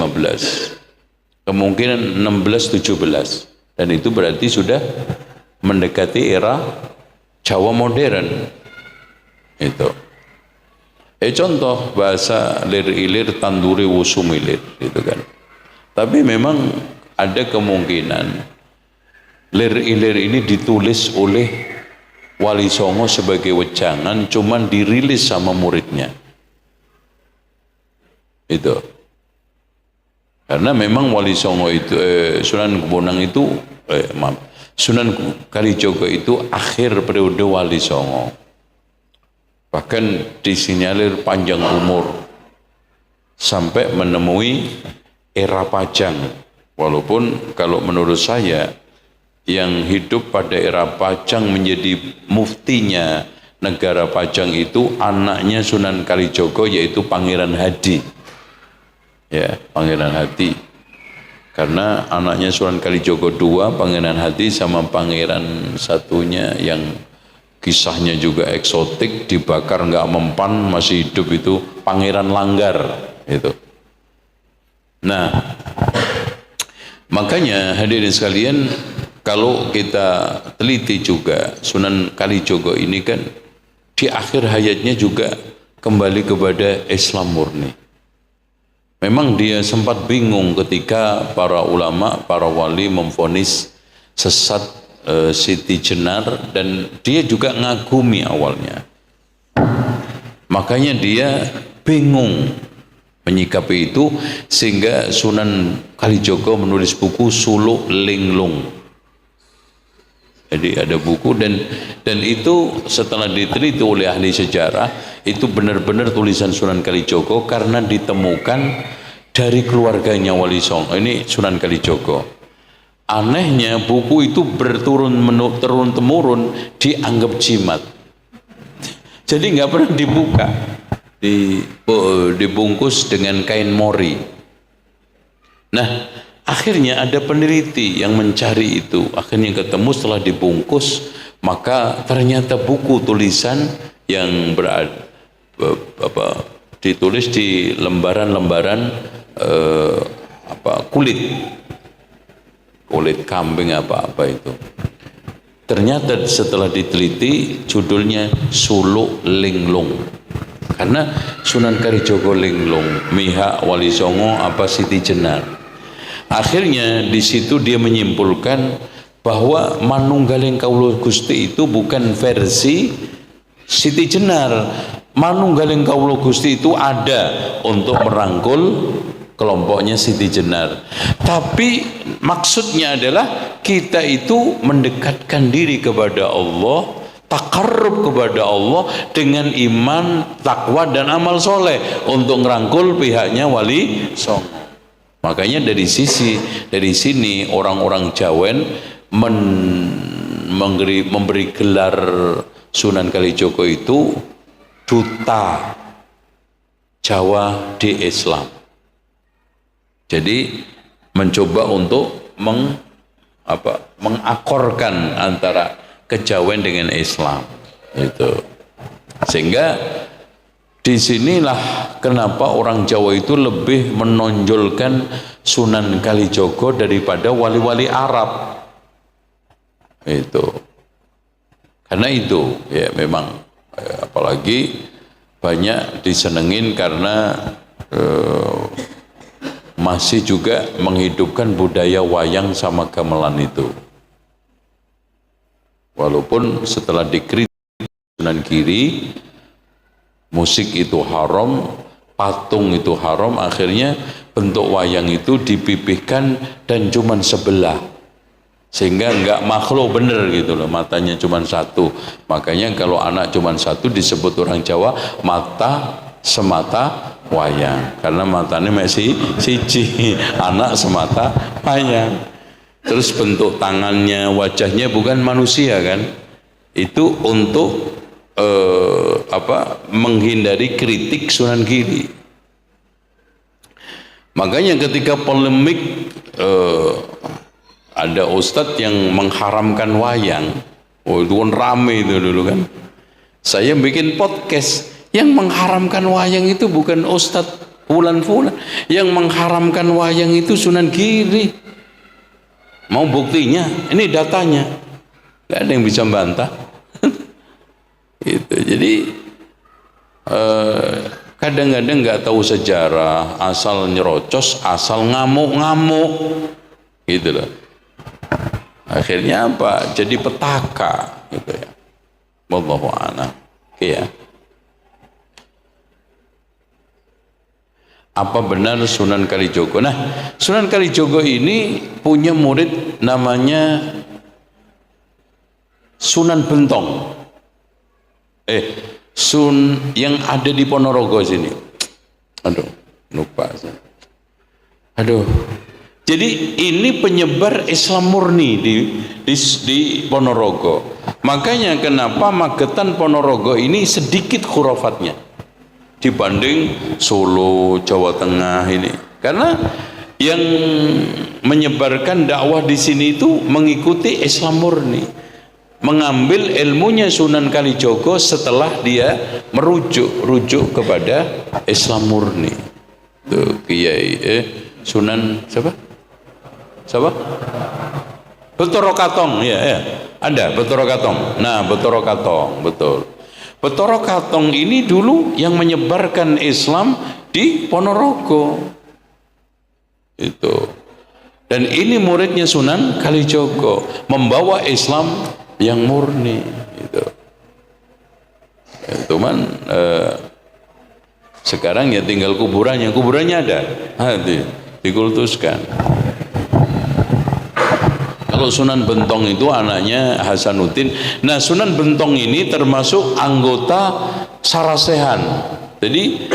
kemungkinan 16, 17, dan itu berarti sudah mendekati era Jawa modern. Itu. Contoh bahasa lir-ilir tanduri wusumilir, gitu kan. Tapi memang ada kemungkinan lir-ilir ini ditulis oleh Wali Songo sebagai wejangan, cuman dirilis sama muridnya. Itu. Karena memang Wali Songo itu, Sunan Bonang itu, Sunan Kalijogo itu akhir periode Wali Songo. Bahkan disinyalir panjang umur sampai menemui era Pajang. Walaupun kalau menurut saya yang hidup pada era Pajang menjadi muftinya negara Pajang itu anaknya Sunan Kalijogo, yaitu Pangeran Hadi. Ya, Pangeran Hadi. Karena anaknya Sunan Kalijogo II, Pangeran Hadi, sama pangeran satunya yang kisahnya juga eksotik, dibakar nggak mempan, masih hidup, itu Pangeran Langgar. Itu. Nah, makanya hadirin sekalian, kalau kita teliti juga Sunan Kalijogo ini kan di akhir hayatnya juga kembali kepada Islam murni. Memang dia sempat bingung ketika para ulama, para wali memvonis sesat Siti Jenar, dan dia juga ngagumi awalnya. Makanya dia bingung menyikapi itu, sehingga Sunan Kalijogo menulis buku Suluk Linglung. Jadi ada buku, dan itu setelah diteliti oleh ahli sejarah, itu benar-benar tulisan Sunan Kalijogo karena ditemukan dari keluarganya Wali Songo. Ini Sunan Kalijogo. Anehnya buku itu turun temurun dianggap jimat. Jadi nggak pernah dibuka, dibungkus dengan kain mori. Nah, akhirnya ada peneliti yang mencari itu, akhirnya ketemu setelah dibungkus, maka ternyata buku tulisan yang ditulis di lembaran-lembaran kulit kambing apa itu. Ternyata setelah diteliti judulnya Suluk Linglung, karena Sunan Kalijogo Linglung, Mihak Wali Songo apa Siti Jenar. Akhirnya di situ dia menyimpulkan bahwa Manunggaling Kawula Gusti itu bukan versi Siti Jenar. Manunggaling Kawula Gusti itu ada untuk merangkul kelompoknya Siti Jenar, tapi maksudnya adalah kita itu mendekatkan diri kepada Allah, takarrub kepada Allah dengan iman, takwa dan amal soleh untuk ngerangkul pihaknya Wali Songo. Makanya dari sini orang-orang Jawen memberi gelar Sunan Kalijogo itu duta Jawa di Islam. Jadi mencoba untuk mengakorkan antara kejawen dengan Islam itu. Sehingga disinilah kenapa orang Jawa itu lebih menonjolkan Sunan Kalijogo daripada wali-wali Arab itu. Karena itu ya memang apalagi banyak disenengin karena masih juga menghidupkan budaya wayang sama gamelan itu. Walaupun setelah dikritik Sunan Giri, musik itu haram, patung itu haram, akhirnya bentuk wayang itu dipipihkan dan cuman sebelah, sehingga nggak makhluk bener gitu loh, matanya cuman satu. Makanya kalau anak cuman satu disebut orang Jawa mata semata wayang, karena matanya masih siji, anak semata wayang. Terus bentuk tangannya, wajahnya bukan manusia kan, itu untuk menghindari kritik Sunan Giri. Makanya ketika polemik ada ustadz yang mengharamkan wayang, itu kan rame itu dulu kan. Saya bikin podcast, yang mengharamkan wayang itu bukan Ustadz fulan-fulan, yang mengharamkan wayang itu Sunan Giri. Mau buktinya? Ini datanya, nggak ada yang bisa bantah. Gitu. Jadi kadang-kadang nggak tahu sejarah, asal nyerocos, asal ngamuk-ngamuk, gitu loh. Akhirnya apa? Jadi petaka, gitu ya. Wallahu a'lam. Oke ya. Apa benar Sunan Kalijogo? Nah, Sunan Kalijogo ini punya murid namanya Sunan Bentong. Yang ada di Ponorogo sini. Aduh, lupa saya. Aduh. Jadi ini penyebar Islam murni di Ponorogo. Makanya kenapa Magetan Ponorogo ini sedikit khurafatnya dibanding Solo, Jawa Tengah ini. Karena yang menyebarkan dakwah di sini itu mengikuti Islam murni, mengambil ilmunya Sunan Kalijogo setelah dia merujuk kepada Islam murni. Tuh Kiai Sunan siapa? Betoro Katong, ya. Ada Betoro Katong. Nah, Betoro Katong, betul. Betoro Katong ini dulu yang menyebarkan Islam di Ponorogo. Itu. Dan ini muridnya Sunan Kalijogo, membawa Islam yang murni. Itu. Cuman sekarang ya tinggal kuburannya ada, dikultuskan. Kalau Sunan Bentong itu anaknya Hasanuddin. Nah, Sunan Bentong ini termasuk anggota Sarasehan. Jadi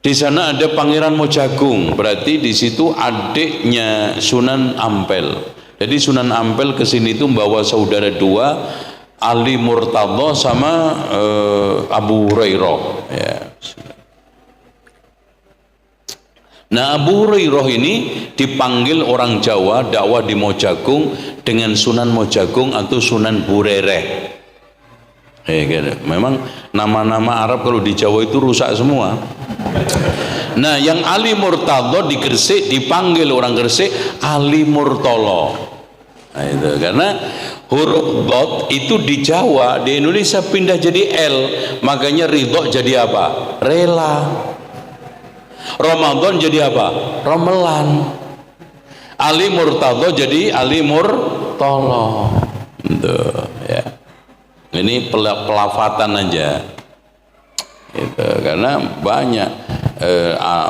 di sana ada Pangeran Mojagung, berarti di situ adiknya Sunan Ampel. Jadi Sunan Ampel ke sini itu membawa saudara dua, Ali Murtadho sama Abu Hurairah. Ya. Nah, Abu Hurairah ini dipanggil orang Jawa dakwah di Mojagung dengan Sunan Mojagung atau Sunan Burereh. Gitu. Memang nama-nama Arab kalau di Jawa itu rusak semua. Nah, yang Ali Murtadho di Gresik dipanggil orang Gresik Ali Murtolo. Nah, itu karena huruf dot itu di Jawa, di Indonesia pindah jadi L, makanya ridho jadi apa? Rela. Ramadan jadi apa? Ramelan. Ali Murtadho jadi Ali Murtolo. Tuh, ya. Ini pelafatan aja. Itu karena banyak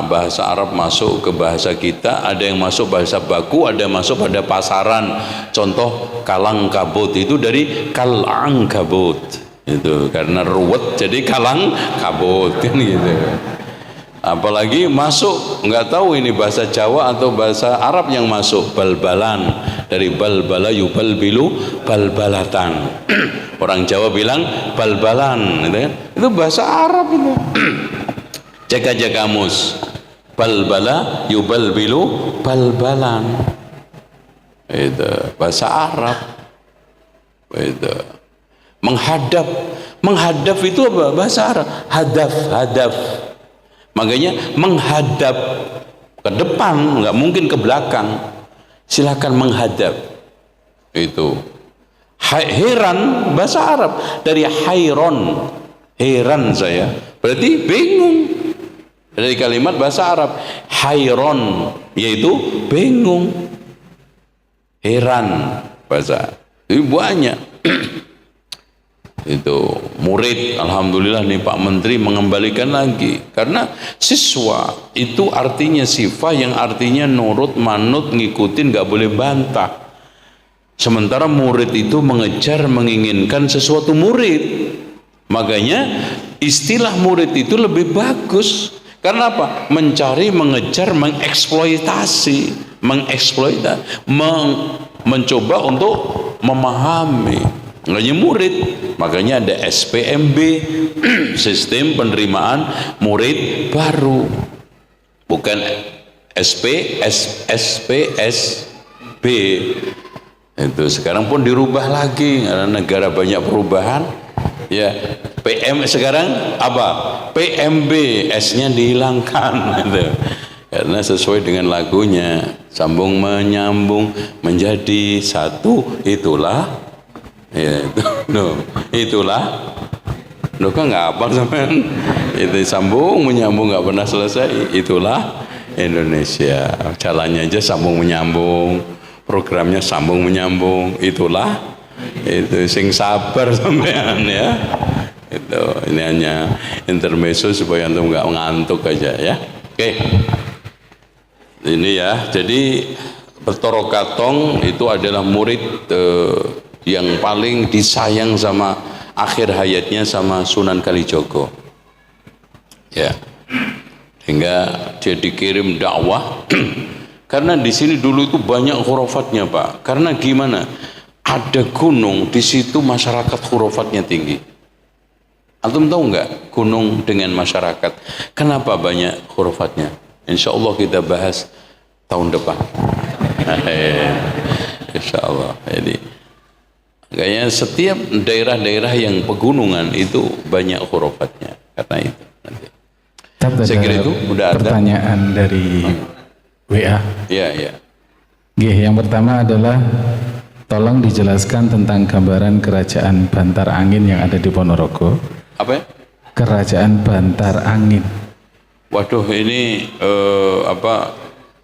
bahasa Arab masuk ke bahasa kita, ada yang masuk bahasa baku, ada yang masuk pada pasaran. Contoh kalang kabut itu dari kalang kabut. Itu karena ruwet jadi kalang kabut kan gitu. Apalagi masuk nggak tahu ini bahasa Jawa atau bahasa Arab yang masuk, balbalan, dari balbala yubalbilu balbalatan. Orang Jawa bilang balbalan, gitu kan? Itu bahasa Arab itu. Cek aja kamus, balbala yubalbilu balbalan, itu bahasa Arab. Itu menghadap itu apa? Bahasa Arab. Hadaf. Makanya menghadap ke depan, nggak mungkin ke belakang. Silakan menghadap. Itu heran, bahasa Arab dari hayron, heran saya, berarti bingung. Dari kalimat bahasa Arab hayron, yaitu bingung, heran bahasa. Itu banyak. Itu murid, alhamdulillah nih Pak Menteri mengembalikan lagi, karena siswa itu artinya sifat yang artinya nurut, manut, ngikutin, nggak boleh bantah. Sementara murid itu mengejar, menginginkan sesuatu murid. Makanya istilah murid itu lebih bagus. Karena apa? Mencari, mengejar, mengeksploitasi, mencoba untuk memahami. Makanya murid, makanya ada SPMB, sistem penerimaan murid baru, bukan SPSB. Itu sekarang pun dirubah lagi karena negara banyak perubahan. Ya, PM sekarang apa? PMB, S-nya dihilangkan. Gitu. Karena sesuai dengan lagunya, sambung menyambung menjadi satu, itulah. Ya, itulah. Loh kan nggak apa sampean? Itu sambung menyambung nggak pernah selesai. Itulah Indonesia. Jalannya aja sambung menyambung, programnya sambung menyambung. Itulah. Itu sing sabar sampean ya. Itu ini hanya intermezzo supaya antum nggak ngantuk aja ya. Oke. Ini ya. Jadi Betoro Katong itu adalah murid yang paling disayang sama akhir hayatnya sama Sunan Kalijogo. Ya. Hingga dia dikirim dakwah karena di sini dulu itu banyak khurafatnya, Pak. Karena gimana? Ada gunung di situ masyarakat khurafatnya tinggi. Antum tahu nggak gunung dengan masyarakat? Kenapa banyak khurafatnya? Insya Allah kita bahas tahun depan. Insya Allah. Jadi kayaknya setiap daerah-daerah yang pegunungan itu banyak khurafatnya karena itu. Nanti. Saya kira itu udah ada pertanyaan dari WA. Iya. Yang pertama adalah tolong dijelaskan tentang gambaran kerajaan Bantar Angin yang ada di Ponorogo. Apa ya? Kerajaan Bantar Angin. Waduh, ini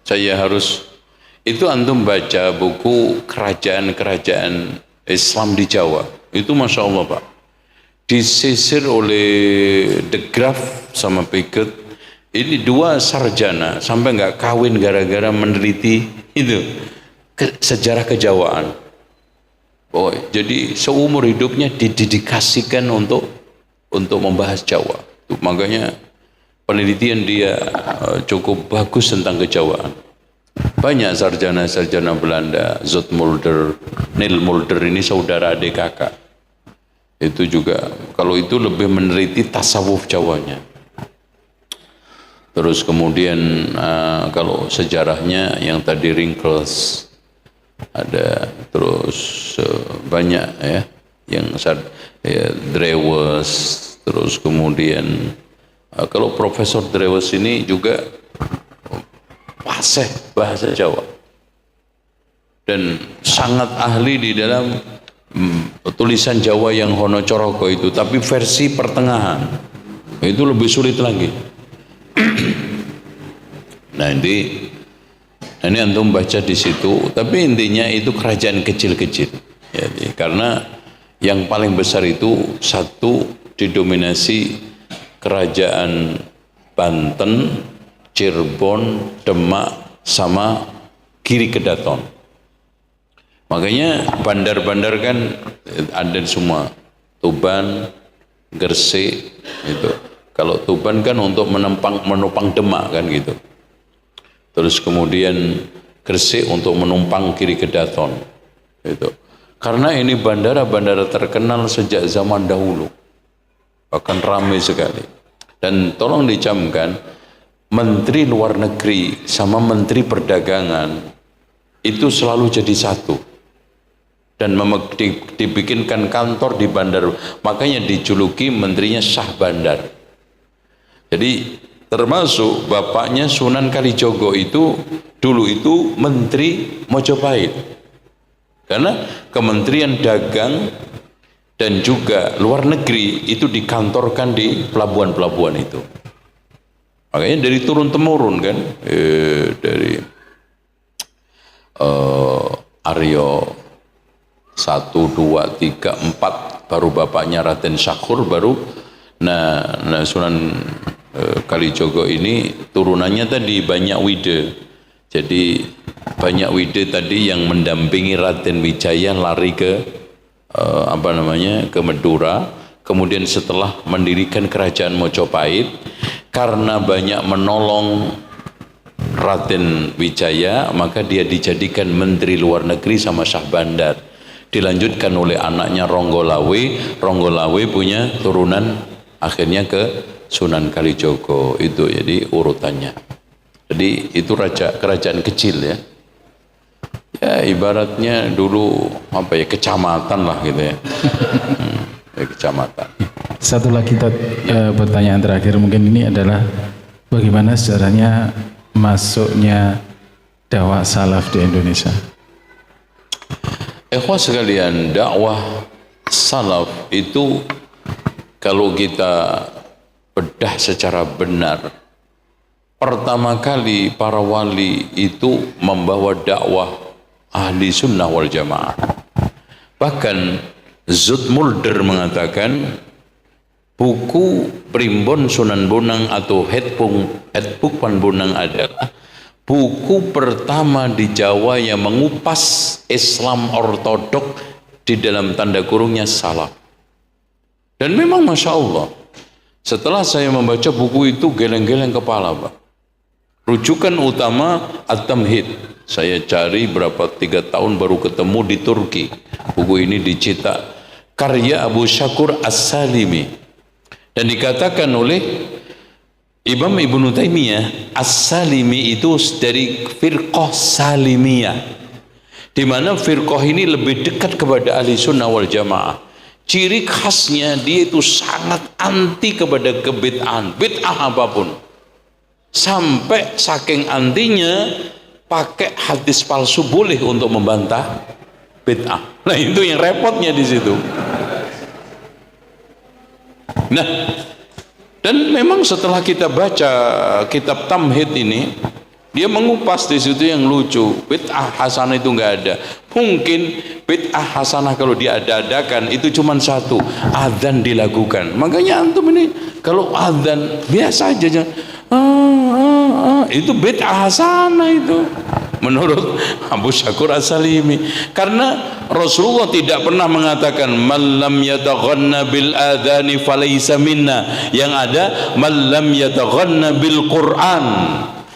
saya harus itu antum baca buku kerajaan-kerajaan Islam di Jawa. Itu Masya Allah Pak. Disisir oleh De Graaf sama Pickett. Ini dua sarjana sampai nggak kawin gara-gara meneliti itu sejarah kejawaan. Oh, jadi seumur hidupnya didedikasikan untuk membahas Jawa. Makanya penelitian dia cukup bagus tentang kejawaan. Banyak sarjana-sarjana Belanda, Zoetmulder, Neil Mulder ini saudara adik kakak. Itu juga kalau itu lebih meneliti tasawuf Jawanya. Terus kemudian kalau sejarahnya yang tadi Wrinkles ada, terus banyak ya yang Drewes, terus kemudian kalau Profesor Drewes ini juga fasih bahasa Jawa dan sangat ahli di dalam tulisan Jawa yang Hono Coroko itu, tapi versi pertengahan itu lebih sulit lagi. Nah ini antum baca di situ, tapi intinya itu kerajaan kecil-kecil. Jadi, karena yang paling besar itu satu didominasi kerajaan Banten, Cirebon, Demak, sama Giri Kedaton. Makanya bandar-bandar kan ada semua, Tuban, Gresik, itu. Kalau Tuban kan untuk menopang Demak kan gitu. Terus kemudian Gresik untuk menumpang Giri Kedaton. Gitu. Karena ini bandara-bandara terkenal sejak zaman dahulu. Bahkan ramai sekali. Dan tolong dicamkan, Menteri Luar Negeri sama Menteri Perdagangan itu selalu jadi satu. Dan dibikinkan kantor di bandar. Makanya dijuluki menterinya Syah Bandar. Jadi termasuk bapaknya Sunan Kalijogo itu dulu itu Menteri Mojopahit. Karena Kementerian Dagang dan juga Luar Negeri itu dikantorkan di pelabuhan-pelabuhan itu. Makanya dari turun-temurun kan, dari Aryo 1, 2, 3, 4, baru bapaknya Raden Syakur, baru Sunan Kalijogo ini turunannya tadi Banyak Wide. Jadi Banyak Wide tadi yang mendampingi Raden Wijaya lari ke ke Madura. Kemudian setelah mendirikan kerajaan Mojopahit, karena banyak menolong Raden Wijaya, maka dia dijadikan Menteri Luar Negeri sama Syah Bandar. Dilanjutkan oleh anaknya Ronggolawe. Ronggolawe punya turunan akhirnya ke Sunan Kalijogo. Itu jadi urutannya. Jadi itu kerajaan kecil ya. Ya ibaratnya dulu kecamatan lah gitu ya. Kecamatan. Satu lagi pertanyaan terakhir mungkin ini adalah bagaimana sejarahnya masuknya dakwah salaf di Indonesia? Ikhwah sekalian, dakwah salaf itu kalau kita bedah secara benar, pertama kali para wali itu membawa dakwah ahli sunnah wal jamaah. Bahkan Zoetmulder mengatakan buku Primbon Sunan Bonang atau Headbook Pan Bonang adalah buku pertama di Jawa yang mengupas Islam ortodok di dalam tanda kurungnya salaf. Dan memang Masya Allah, setelah saya membaca buku itu geleng-geleng kepala Pak. Rujukan utama At-Tamhid. Saya cari 3 tahun baru ketemu di Turki. Buku ini dicetak karya Abu Syakur As-Salimi. Dan dikatakan oleh Imam Ibnu Taimiyah, As-Salimi itu dari firqah Salimiyah. Di mana firqah ini lebih dekat kepada ahli sunnah wal jamaah. Ciri khasnya dia itu sangat anti kepada kebid'ahan, bid'ah apapun. Sampai saking antinya pakai hadis palsu boleh untuk membantah bid'ah. Nah itu yang repotnya di situ. Nah, dan memang setelah kita baca kitab Tamhid ini, Dia mengupas di situ yang lucu. Bid'ah hasanah itu nggak ada. Mungkin bid'ah hasanah kalau diada-adakan itu cuma satu, azan dilakukan. Makanya antum ini kalau azan biasa aja, itu bid'ah hasanah itu. Menurut Abu Syakur As-Salimi, karena Rasulullah tidak pernah mengatakan man lam yataghanna bil adhani falaysa minna, yang ada man lam yataghanna bil Quran,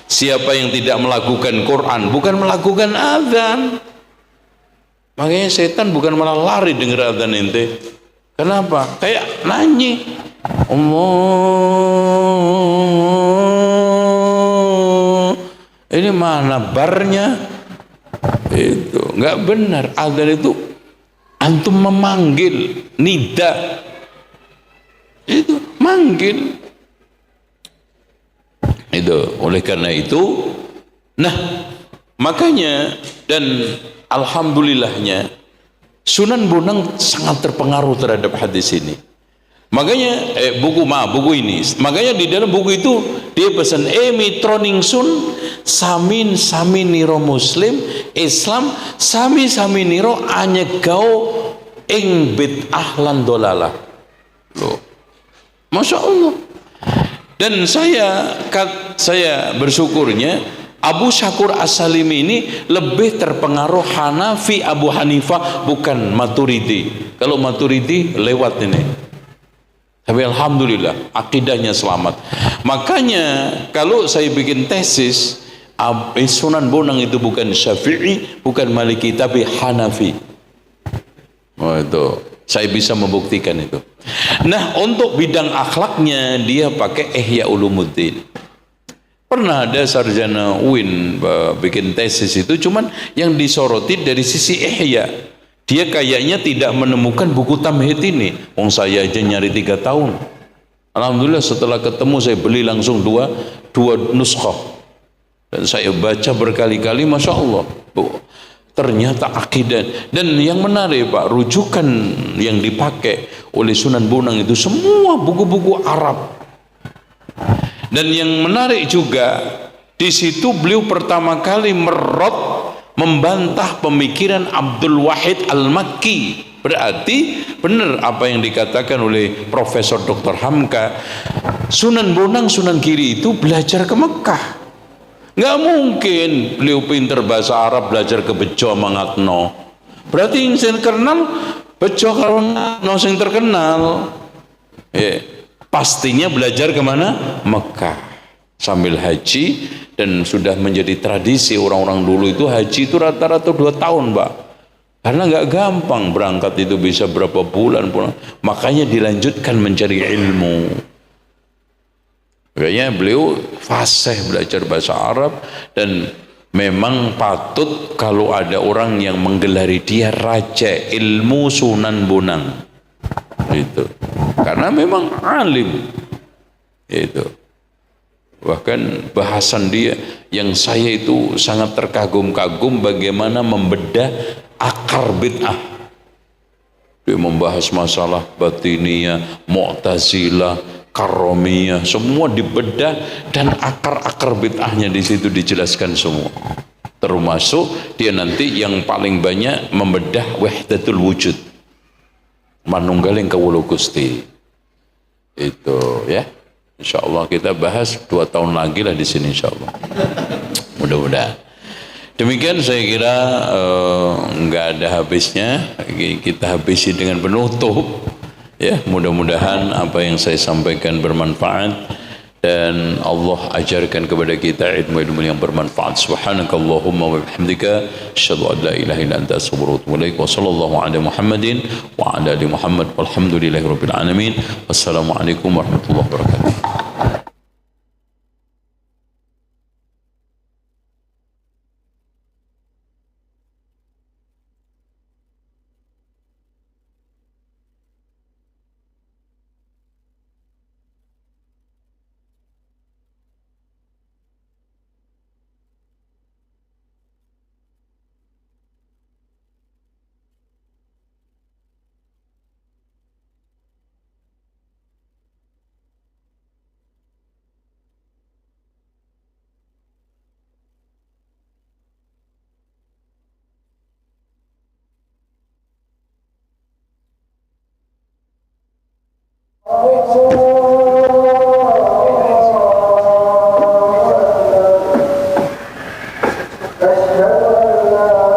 siapa yang tidak melakukan Quran bukan melakukan azan. Makanya setan bukan malah lari dengar azan ente. Kenapa? Kayak nyanyi Allah, ini mana barnya? Itu nggak benar. Azan itu antum memanggil, nida, itu manggil. Itu oleh karena itu, nah makanya dan alhamdulillahnya Sunan Bonang sangat terpengaruh terhadap hadis ini. Makanya buku ini, makanya di dalam buku itu dia pesan mitroning sun samin saminiro muslim Islam sami saminiro anyegau ing bid'ah lan dolalah. Loh, masya Allah. Dan saya bersyukurnya Abu Syakur As-Salimi ini lebih terpengaruh Hanafi Abu Hanifah, bukan Maturidi. Kalau Maturidi lewat ini. Tapi alhamdulillah akidahnya selamat. Makanya kalau saya bikin tesis, Sunan Bonang itu bukan Syafi'i, bukan Maliki, tapi Hanafi. Oh, itu saya bisa membuktikan itu. Nah, untuk bidang akhlaknya dia pakai Ihya Ulumuddin. Pernah ada sarjana UIN bikin tesis itu, cuman yang disoroti dari sisi ihya. Dia kayaknya tidak menemukan buku tamhid ini. Wong saya aja nyari 3 tahun. Alhamdulillah setelah ketemu saya beli langsung dua nuskah. Dan saya baca berkali-kali, masya Allah. Ternyata akidah. Dan yang menarik Pak, rujukan yang dipakai oleh Sunan Bonang itu semua buku-buku Arab. Dan yang menarik juga di situ beliau pertama kali membantah pemikiran Abdul Wahid Al-Makki. Berarti benar apa yang dikatakan oleh Profesor Dr. Hamka, Sunan Bonang Sunan Giri itu belajar ke Mekah. Nggak mungkin beliau pinter bahasa Arab belajar ke Bejo Mangatno. Berarti yang saya kenal Bejo kalau yang terkenal. Pastinya belajar kemana? Mekah sambil haji. Dan sudah menjadi tradisi orang-orang dulu itu haji itu rata-rata 2 tahun Pak, karena nggak gampang berangkat itu bisa berapa bulan pulang. Makanya dilanjutkan mencari ilmu. Kayaknya beliau fasih belajar bahasa Arab. Dan memang patut kalau ada orang yang menggelari dia raja ilmu Sunan Bonang itu, karena memang alim itu. Bahkan bahasan dia yang saya itu sangat terkagum-kagum bagaimana membedah akar bid'ah. Dia membahas masalah batiniyah, Mu'tazilah, Karomiyah, semua dibedah dan akar-akar bid'ahnya di situ dijelaskan semua. Termasuk dia nanti yang paling banyak membedah wahdatul wujud, manunggaling kawula Gusti. Itu ya. Insyaallah kita bahas 2 tahun lagi lah di sini insyaallah. Mudah-mudahan. Demikian saya kira nggak ada habisnya. Kita habisi dengan penutup. Ya, mudah-mudahan apa yang saya sampaikan bermanfaat dan Allah ajarkan kepada kita ilmu-ilmu yang bermanfaat. Subhanakallahumma wa bihamdika asyhadu an la ilaha illa anta astaghfiruka wa atubu ilaik. Wa sallallahu ala Muhammadin wa ala ali Muhammad walhamdulillahirabbil alamin. Wassalamualaikum warahmatullahi wabarakatuh. أشهد أن لا